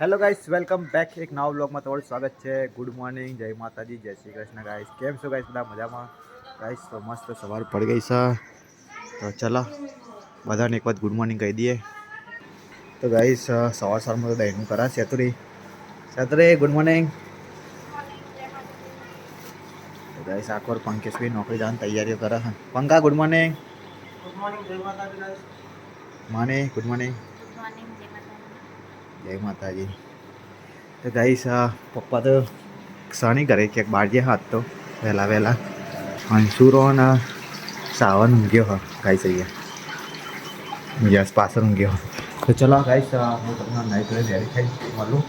Hello guys, welcome back એક નવા બ્લોગમાં તમારું સ્વાગત છે. ગુડ મોર્નિંગ, જય માતાજી, જય શ્રી કૃષ્ણ ગાઈસ. કેમ છો ગાઈસ? બધા મજામાં ગાઈસ? તો મસ્ત સવાર પડી ગઈ છે. તો ચલો બધાને એક વખત ગુડ મોર્નિંગ કહી દઈએ. તો ગાઈસ સવારમાં તો દહીંનું કરા સેતુરી ગુડ મોર્નિંગ. તો ગાઈસ આખોર પંકેશભાઈ નોકરી જવાની તૈયારીઓ કરે છે. પંકા ગુડ મોર્નિંગ. ગુડ મોર્નિંગ, જય માતાજી ગાઈસ. માને ગુડ મોર્નિંગ. જય માતાજી. તો ગાઈસ પપ્પા તો શાની કરે ક્યાંક બહાર ગયા હાથ તો વહેલા અંશુરો ને સાવન ઊંઘ્યો હ ગાઈસ અહીંયા યસ પાછળ ઊંઘ્યો. તો ચલો ગાઈસ હું તમને નાઈટ રેડી થઈ મળું.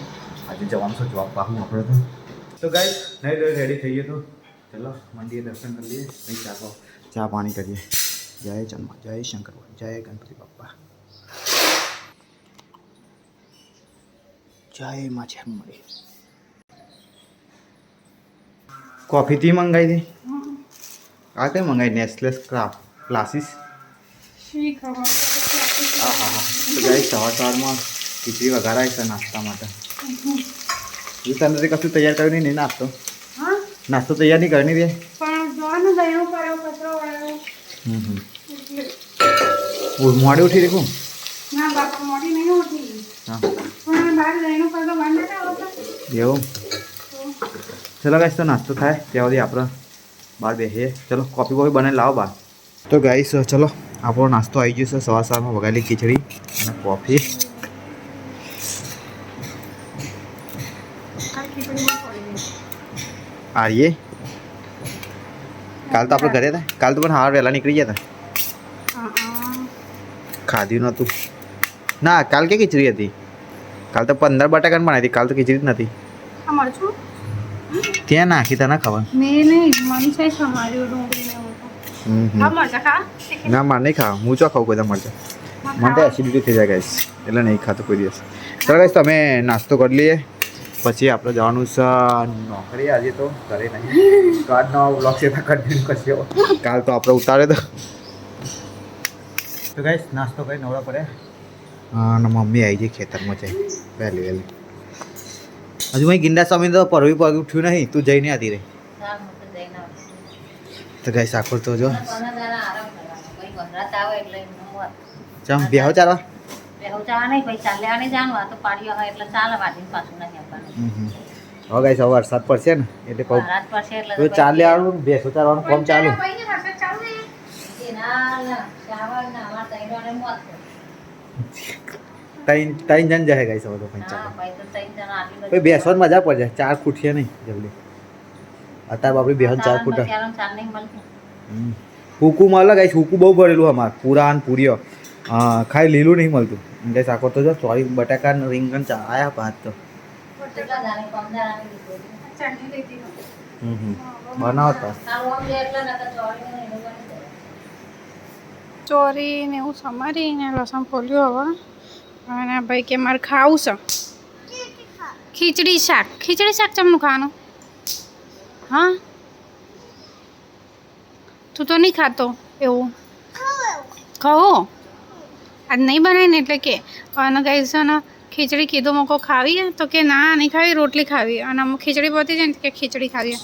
આજે જવાનું છે જોબ પાહું આપણે તો ગાઈસ નાઈટ રેડી થઈએ તો ચલો મંદિરે દર્શન કરી લઈએ, પછી ચા પાણી કરીએ. જય જન્મા, જય શંકર, જય ગણપતિ બાપ્પા, જય માં મળી. કોફી થી મંગાવી દે. આ કઈ મંગાવી? Nestle classes. હા હા હા. તો ગાઈસ સવારમાં ખીચડી વઘારાય છે નાસ્તા માટે. તને કશું તૈયાર કર્યું નહીં નાસ્તો? નાસ્તો તૈયાર નહીં કરવાની રે. મોડી ઉઠી દેખું. એવું ચલો ગાઈસ તો નાસ્તો થાય ત્યાં સુધી આપણે બહાર બેસીએ. ચલો કોફી બનાવી લાવો બહાર. તો ગાઈસ ચલો આપણો નાસ્તો આવી ગયો છે. સવારમાં વઘારેલી ખીચડી અને કોફી. આવીએ કાલ તો આપણે ઘરે હતા. કાલ તો પણ હાર વહેલા નીકળી ગયા હતા. ખાધ્યું નહોતું ના. કાલ કે ખીચડી હતી? કાલ તો 15 બટાકાની બનાવી હતી. કાલ તો ખીચડી જ નથી. ત્યાં નાખી તને ખબર ના મારે નહીં ખાવા. હું ચો ખાવું કોઈ મરચા. મને તો એસિડિટી થઈ જાય ગાઈસ, એટલે નહીં ખાતો કોઈ દિવસ. ચાલો ગાઈસ તમે નાસ્તો કરી લઈએ, પછી આપણે જવાનું છે નોકરી. આજે તો ઘરે નહીં. કાલનો બ્લોગ છે કન્ટિન્યુ કરશે. કાલ તો આપણે ઉતારે તો ગાઈસ નાસ્તો કરી નવરા પડે. અને મમ્મી આવી જાય ખેતરમાં છે વહેલી. હજુ અહીં ગિંડા સ્વામી તો પરવી પગ ઉઠ્યું નહીં. તું જઈને આતી રહી. તો ગાઈસ આખો તો જો ચમ બેહો ચાલવા હવે ગાઈસ હવે વરસાદ પડશે ને એટલે કહું તો ચાલે આવવાનું બેસો ચાલવાનું કોમ ચાલુ. ત્રણ જણ જાય ગાઈસ હવે તો પછી બેસવાની મજા પડે. 4 ફૂટીએ નહીં જલ્દી. અત્યારે બાપરી બેહન 4 ફૂટ હુકુ મળે ગાઈસ. હુકુ બહુ ભરેલું અમારે પૂરા ને પૂરીઓ. ખાઈ લીલું નહીં મળતું ગાઈસ. આખો તો જો ચોરી બટાકા રીંગણ ચા આયા ભાત તો બનાવતો ચોરી ને એવું સમારીને લસણ ફોલ્યું હવે. અને ભાઈ કે મારે ખાવું છે ખીચડી શાક. ખીચડી શાક ચમનું ખાવાનું? હા તું તો નહીં ખાતો એવું? કહો આજ નહીં બનાવીને એટલે કે. અને ગાઈસ ને ખીચડી કીધું મોકો ખાવી તો કે ના નહીં ખાવી, રોટલી ખાવી. અને અમુક ખીચડી પતી જાય ને કે ખીચડી ખાવી.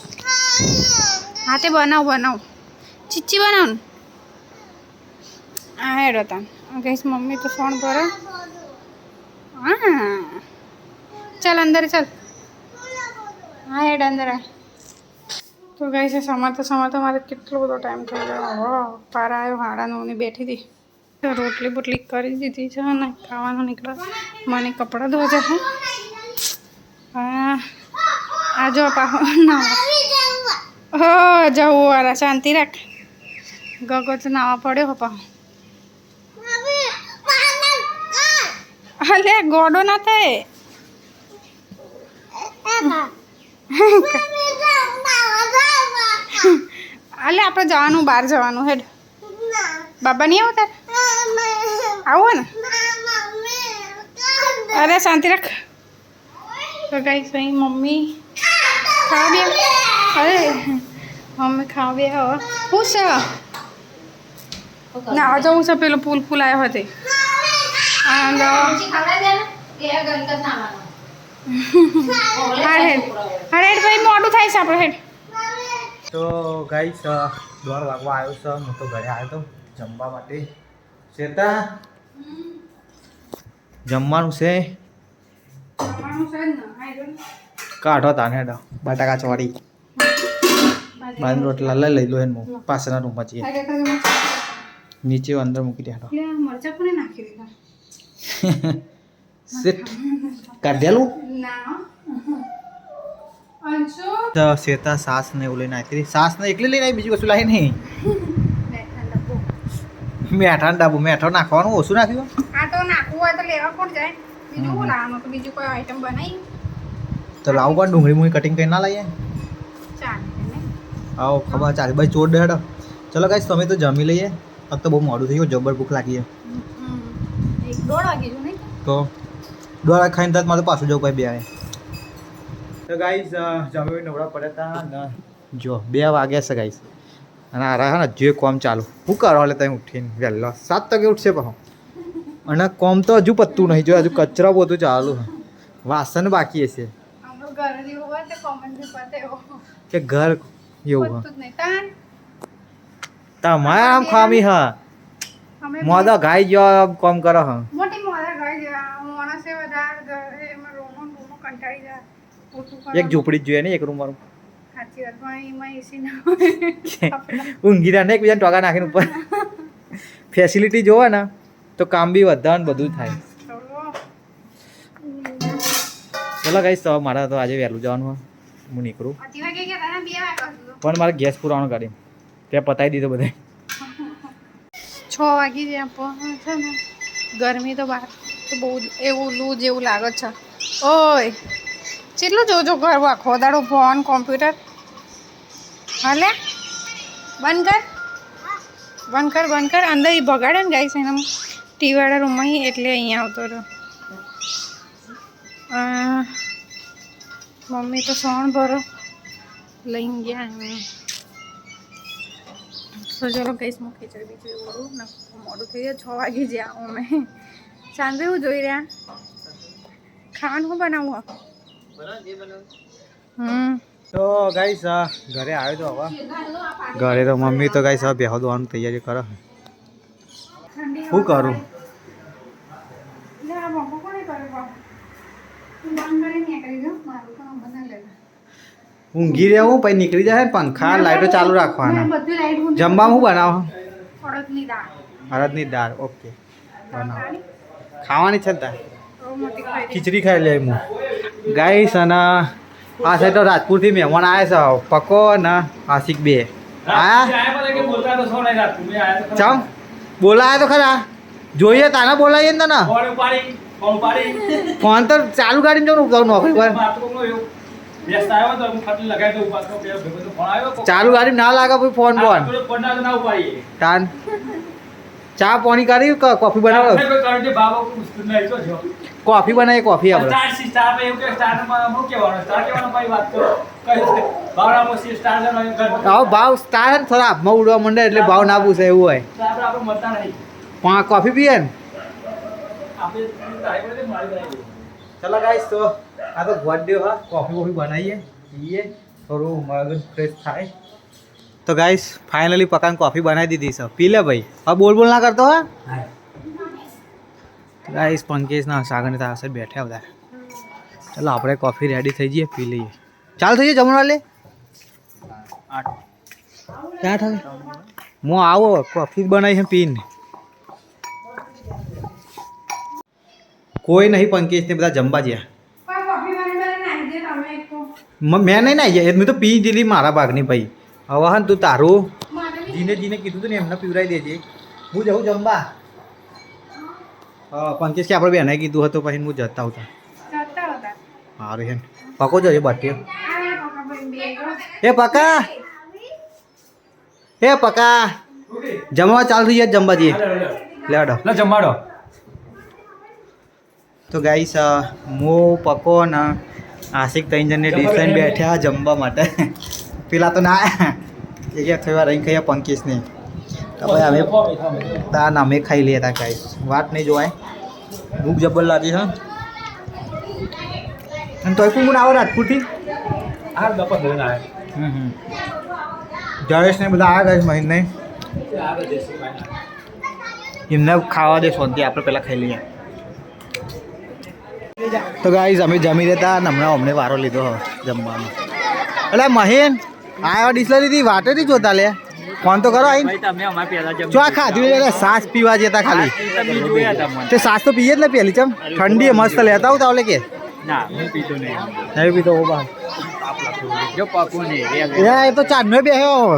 હા તે બનાવ ચીચી બનાવ ને. હા હેડો તા ગાઈસ મમ્મી તો સોણ ભરે. હા ચાલ અંદર ચાલ. હા હેડ અંદર આ. તો ગાઈસ સમારતા મારે કેટલો બધો ટાઈમ થઈ ગયો. પારા આવ્યો 9:30 બેઠી હતી. તો રોટલી બોટલી કરી દીધી છે ને ખાવાનું નીકળે. મને કપડાં ધોવા જશે. હા આ જો પાહો નાવા હો જવું વાળા. શાંતિ રાખ. ગગો તો નાવા પડ્યો પાહો. અલે ગોડો ના થાય. અલે આપણે જવાનું બહાર જવાનું. હેડ બાબા નહીં આવતા? આવો ને. અરે શાંતિ રાખ. તો ગાઈસ ભાઈ મમ્મી ખાવા બે. અરે મમ્મી ખાવા બે. હવે શું છે ના જવું છે? પેલો પુલ આવ્યો હતો. હેડ ભાઈ મોડું થાય છે આપણે હેડ. તો ગાઈસ 12 વાગવા આવ્યો છે. હું તો ઘરે આવ્યો તો જમવા માટે. શ્વેતા જમવાનું છે. કાઢો તાને હેડો બટાકા ચોળી બાજુ રોટલા લઈ લો એનું પાછળના રૂમમાં જઈએ. નીચે અંદર મૂકી દે હેડો. મરચા કોને નાખી દીધા? સિટ કાઢેલું ના અંશુ તો શ્વેતા સાસ ને એવું લઈને આવી. સાસ ને એકલી લઈને આવી, બીજી વસ્તુ લાવી નહીં. મેઠા ડાબુ મેઠો નાખવાનું ઓછું નાખ્યું. આ તો નાખવું હોય તો લેવા કોણ જાય? બીજું શું લાવવાનું? તો બીજું કોઈ આઈટમ બનાવી તો લાવું પણ ડુંગળી મુળી કટિંગ કરી ના લઈએ. ચાલે આવો ખબર ચાલે ભાઈ ચોર દે હેડો. ચલો ગાઈસ તમે તો જમી લઈએ. अब तो बहुत मोड़ू थी जबर भूख लगी है एक दौड़ आगे जो नहीं तो द्वारा खाई तक मारे पास जो कोई भी आए तो गाइस जमे नवड़ा पड़ा था ना जो 2 वाग्या से गाइस અને આ રહ્યા ને જે કોમ ચાલુ હું કરો એટલે તમે ઉઠીને વહેલો 7 વાગે ઉઠશે પાછો અને કોમ તો હજુ પત્તું નહીં જો હજુ કચરા બધું ચાલુ વાસણ બાકી હશે આપણો ઘર જેવું હોય તો કોમેન્ટ બી પતે હો કે ઘર એવું પતું જ નહીં તાન તમારે આમ ખામી હા અમે મોદા ગાઈ જો કોમ કરો હા મોટી મોડા ગાય છે માણસે વધારે ઘરે એમાં રોમો કંટાળી જાય ઓછું કરો એક ઝૂંપડી જ જોઈએ ને એક રૂમ વાળું સાચી વાત પણ એમાં એસી ના હોય ઊંઘી રહ્યા ને એકબીજાને ટોકા નાખીને ઉપર ફેસિલિટી જોવે ને તો કામ બી વધારે ને બધું થાય ચલો ગાઈસ તો મારા તો આજે વહેલું જવાનું હોય હું નીકળું આજી વાગે ગયા હતા ને 2 વાગ્યા સુધી પણ મારે ગેસ પુરાવાનો કાઢી ત્યાં પતાવી દીધો બધે 6 વાગી ગયા પણ છે ને ગરમી તો બહાર તો બહુ એવું લૂ જેવું લાગે છે ઓય કેટલું જોજો ઘર આખો દાડો ફોન કોમ્પ્યુટર હાલે બંધ કર અંદર ઈ બગાડે ને ગાઈસ એના ટીવી વાળા રૂમમાં એટલે અહીંયા આવતો રહ્યો મમ્મી તો સોણ ભરો લઈને ગયા એમ તો ચલો ગાઈસ હું ખીચડી બીજું એવું ને મોડું થઈ જાય 6 વાગી જ્યાં અમે ચાંદ એવું જોઈ રહ્યા ખાવાનું શું બનાવવું તો ગાઈસ ઘરે આવ્યો તો હવે ઘરે તો મમ્મી તો ગાઈસ હવે બેહો દોવાની તૈયારી કરે શું કરું ઊંઘી રહેવું પછી નીકળી જાય પંખા લાઈટો ચાલુ રાખવાના જમવામાં શું બનાવો અડદની દાળ ઓકે બનાવો ખાવાની છે ને ખીચડી ખાઈ લે હું ગાઈસ અને આ સાઈડ તો રાજપુરથી મહેમાન આવ્યા છે પકો ને આશિક બે ચમ બોલાયા તો ખરા જોઈએ તાને બોલાવીએ ને તને ફોન તો ચાલુ ગાડીને જો ઉગાવ નોકરી પર ચાલુ ગાડી ના લાગે પછી ફોન તાન ચા પાણી કરી કોફી બનાવો કોફી બનાવીએ કોફી આપણે ભાવ સ્ટાર ને થોડા હાથમાં ઉડવા માંડે એટલે ભાવ ના પૂછે એવું હોય પણ કોફી પીએ ને ચલો ગાઈસ તો આ તો બર્થડે હા કોફી વોફી બનાવીએ પીએ થોડું મગજ ફ્રેશ થાય તો ગાઈસ ફાઇનલી પકાન કોફી બનાવી દીધી છે પી લે ભાઈ હવે બોલ ના કરતો હા ગાઈસ પંકેશ ના સાગર તાર સાથે બેઠા બધા ચલો આપણે કોફી રેડી થઈ જઈએ પી લઈએ ચાલ થઈ જાય જમવા લે 8 વાગે હું આવો કોફી બનાવી છે પીને કોઈ નહીં પંકેશ ને બધા જમવા જ્યાં મેં નહીં ના જાય મેં તો પી દીધી મારા ભાગની ભાઈ હવે હા તું તારું જીને કીધું હતું ને એમને પીવડાવી દેજે હું જવું જમવા પંકેશ કે આપણે બેને કીધું હતું પછી હું જતા હતા સારું એમ પકો જજે બાટી એ પકા જમવા ચાલુ થઈ જાય જમવા જઈએ લેડો જમવાડો તો ગાઈસ હું પકો ને આશિક 3 જણને ડિફરન્ટ બેઠ્યા જમવા માટે પેલા તો ના એક થવા રહી ખાઈ પંકેશ ને તો ભાઈ અમે તાર અમે ખાઈ લઈએ તા ગાઈસ વાત નહીં જોવાય ભૂખ જબર લાગી હા અને તોય કોણ આવે રાજપુરથી આ ડપા ધોઈને આવે જયેશ ને બધા આવ્યા ગાઈસ મહિને આવે દેશી ભાઈ એમને ખાવા દે શાંતિ આપણે પહેલાં ખાઈ લઈએ તો ગાઈસ અમે જમી રહેતા અને હમણાં અમને વારો લીધો હવે જમવાનો એટલે મહેન આ ડિસ્લરીથી વાટે નહીં જોતા લે ફોન તો કરો આઈને તમે અમારે પહેલા જમ જો આ ખાધું એટલે સાસ પીવા જતા ખાલી જોયા હતા તે સાસ તો પીએ જ ને પેલી ચમ ઠંડી મસ્ત લેતા આવું તાવલે કે ના હું પીતો નહીં નહીં પીતો હો બા જો પાકું નહીં એ તો ચાંદનો બેહ્યો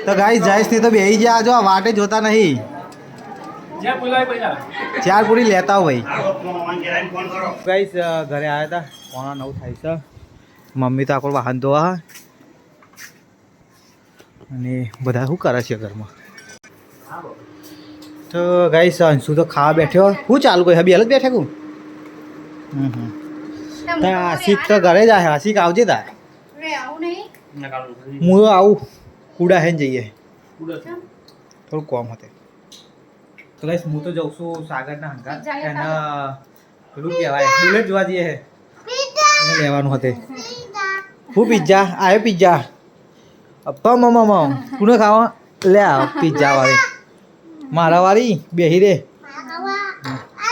તો ગાઈસ જાઈશ ની તો બેહી ગયા જો આ વાટે જોતા નહીં જ્યાં બોલાય પહેલા ચાર પૂરી લેતા હોય ગાઈસ ઘરે આવ્યા હતા 8:45 થાય છે મમ્મી તો આખો વાહન ધોવા અને બધા શું કરે છે ઘરમાં તો ગાઈસ અંશુ તો ખાવા બેઠ્યો હું ચાલુ કોઈ હબી હાલ જ બેઠે કું આશિક તો ઘરે જ આવે આશિક આવજે તાર આવું નહીં હું આવું કુડા હે જઈએ થોડું કોમ હતે તો ગાઈસ હું તો જઉં છું સાગરના હંગા એને પેલું કહેવાય બુલેટ જોવા જઈએ હે એને લેવાનું હતે હું પિઝા આવ્યો પિઝા અપ્પા મમ્મા કોને ખાવા લે આવ પિઝા વાળી મારા વાળી બેહી રે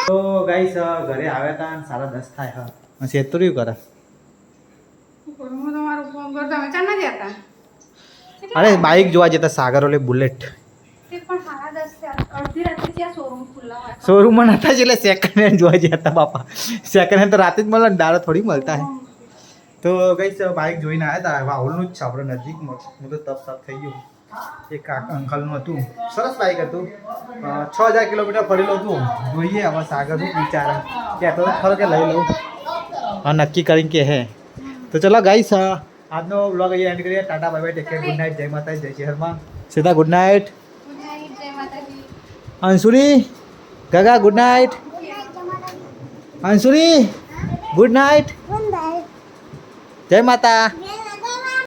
તો ગાઈસ ઘરે આવ્યા હતા 10:30 થાય હા સેતુર્યું કરે તમારું ફોન કરતો અમે ચાલ ના જતા અરે બાઇક જોવા જતા સાગર ઓલે બુલેટ તે પણ 10:30 અડધી રાત્રે ત્યાં શોરૂમ ખુલ્લા હોય શોરૂમમાં નતા એટલે સેકન્ડ હેન્ડ જોવા જતા બાપા સેકન્ડ હેન્ડ તો રાતે જ મળે દાડો થોડી મળતા હે તો ગાઈસ બાઇક જોઈને આવ્યા હતા વાહુલનું જ છે આપણે નજીકમાં હું તો તપ થઈ ગયું એક અંકલનું હતું સરસ બાઇક હતું 6000 કિલોમીટર ફરેલું હતું જોઈએ હવે સાગર શું વિચારે કહેતો ખરો કે લઈ લઉં હા નક્કી કરીને કે હે તો ચલો ગાઈસ આજનો વ્લોગ અહીંયા એન્ડ કરીએ Tata bye bye take care good night જય માતા જય શહેરમાં સીધા ગુડ નાઇટ જય માતાજી અંશુરી ગગા ગુડ નાઇટ અંશુરી ગુડ નાઇટ જય માતા